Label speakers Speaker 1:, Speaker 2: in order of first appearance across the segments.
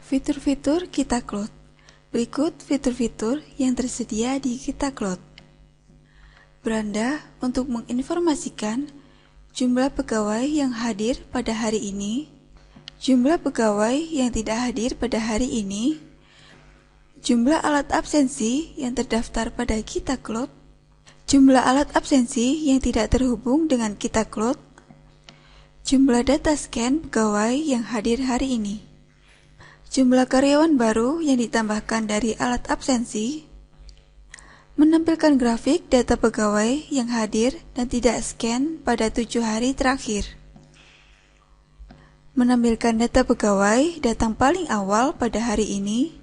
Speaker 1: Fitur-fitur Kita Cloud. Berikut fitur-fitur yang tersedia di Kita Cloud. Beranda untuk menginformasikan jumlah pegawai yang hadir pada hari ini, jumlah pegawai yang tidak hadir pada hari ini, jumlah alat absensi yang terdaftar pada Kita Cloud, jumlah alat absensi yang tidak terhubung dengan Kita Cloud, jumlah data scan pegawai yang hadir hari ini, jumlah karyawan baru yang ditambahkan dari alat absensi, menampilkan grafik data pegawai yang hadir dan tidak scan pada 7 hari terakhir, menampilkan data pegawai datang paling awal pada hari ini,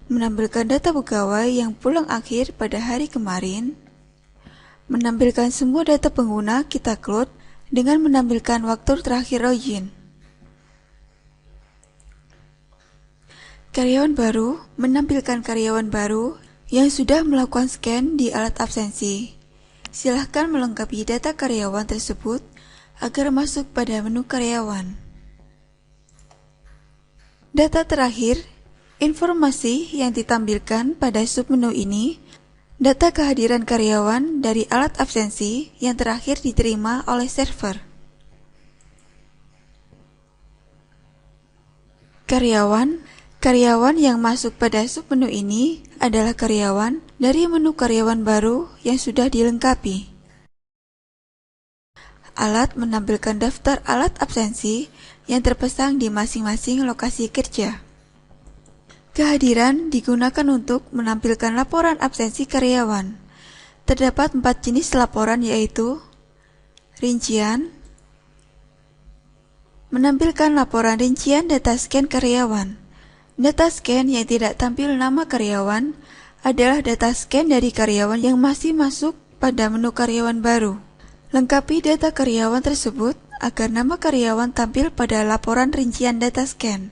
Speaker 1: menampilkan data pegawai yang pulang akhir pada hari kemarin, menampilkan semua data pengguna Kita Cloud dengan menampilkan waktu terakhir login. Karyawan baru menampilkan karyawan baru yang sudah melakukan scan di alat absensi. Silahkan melengkapi data karyawan tersebut agar masuk pada menu karyawan. Data terakhir, informasi yang ditampilkan pada submenu ini, data kehadiran karyawan dari alat absensi yang terakhir diterima oleh server. Karyawan yang masuk pada submenu ini adalah karyawan dari menu karyawan baru yang sudah dilengkapi. Alat menampilkan daftar alat absensi yang terpasang di masing-masing lokasi kerja. Kehadiran digunakan untuk menampilkan laporan absensi karyawan. Terdapat 4 jenis laporan yaitu rincian, menampilkan laporan rincian data scan karyawan. Data scan yang tidak tampil nama karyawan adalah data scan dari karyawan yang masih masuk pada menu karyawan baru. Lengkapi data karyawan tersebut agar nama karyawan tampil pada laporan rincian data scan.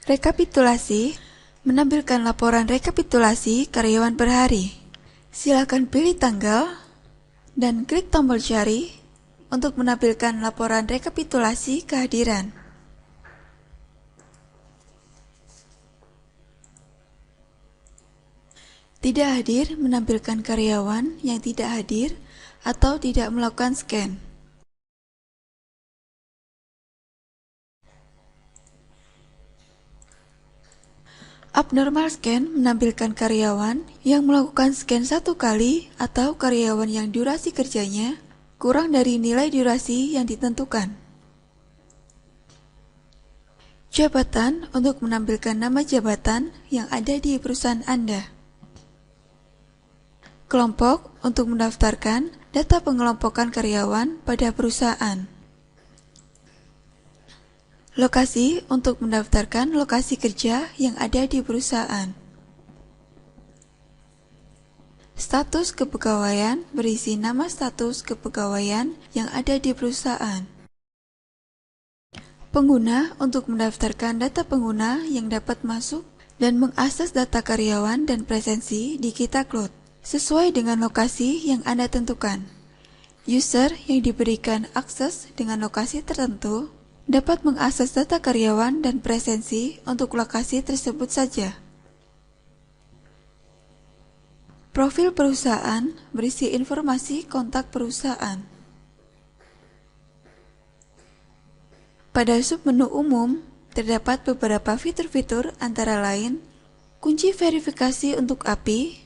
Speaker 1: Rekapitulasi, menampilkan laporan rekapitulasi karyawan per hari. Silakan pilih tanggal dan klik tombol cari untuk menampilkan laporan rekapitulasi kehadiran. Tidak hadir menampilkan karyawan yang tidak hadir atau tidak melakukan scan. Abnormal scan menampilkan karyawan yang melakukan scan 1 kali atau karyawan yang durasi kerjanya kurang dari nilai durasi yang ditentukan. Jabatan untuk menampilkan nama jabatan yang ada di perusahaan Anda. Kelompok untuk mendaftarkan data pengelompokan karyawan pada perusahaan. Lokasi untuk mendaftarkan lokasi kerja yang ada di perusahaan. Status kepegawaian berisi nama status kepegawaian yang ada di perusahaan. Pengguna untuk mendaftarkan data pengguna yang dapat masuk dan mengakses data karyawan dan presensi di Kita Cloud sesuai dengan lokasi yang Anda tentukan. User yang diberikan akses dengan lokasi tertentu dapat mengakses data karyawan dan presensi untuk lokasi tersebut saja. Profil perusahaan berisi informasi kontak perusahaan. Pada submenu umum, terdapat beberapa fitur-fitur antara lain kunci verifikasi untuk API,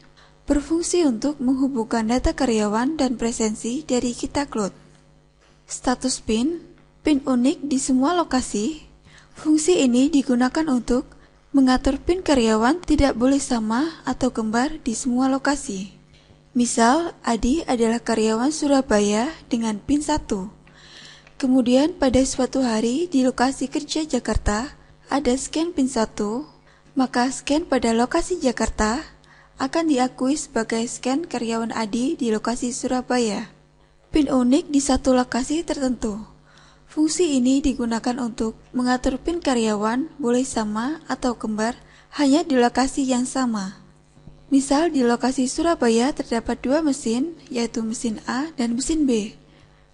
Speaker 1: berfungsi untuk menghubungkan data karyawan dan presensi dari Kita Cloud. Status PIN unik di semua lokasi. Fungsi ini digunakan untuk mengatur PIN karyawan tidak boleh sama atau kembar di semua lokasi. Misal, Adi adalah karyawan Surabaya dengan PIN 1. Kemudian pada suatu hari di lokasi kerja Jakarta ada scan PIN 1, maka scan pada lokasi Jakarta akan diakui sebagai scan karyawan Adi di lokasi Surabaya. PIN unik di satu lokasi tertentu. Fungsi ini digunakan untuk mengatur PIN karyawan boleh sama atau kembar hanya di lokasi yang sama. Misal di lokasi Surabaya terdapat dua mesin, yaitu mesin A dan mesin B.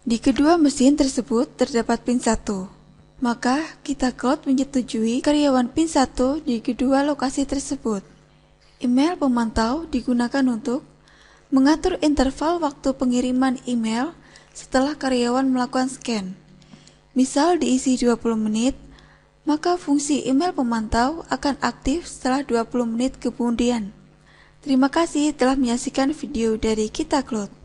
Speaker 1: Di kedua mesin tersebut terdapat PIN 1. Maka Kita Cloud menyetujui karyawan PIN 1 di kedua lokasi tersebut. Email pemantau digunakan untuk mengatur interval waktu pengiriman email setelah karyawan melakukan scan. Misal diisi 20 menit, maka fungsi email pemantau akan aktif setelah 20 menit kemudian. Terima kasih telah menyaksikan video dari Kita Cloud.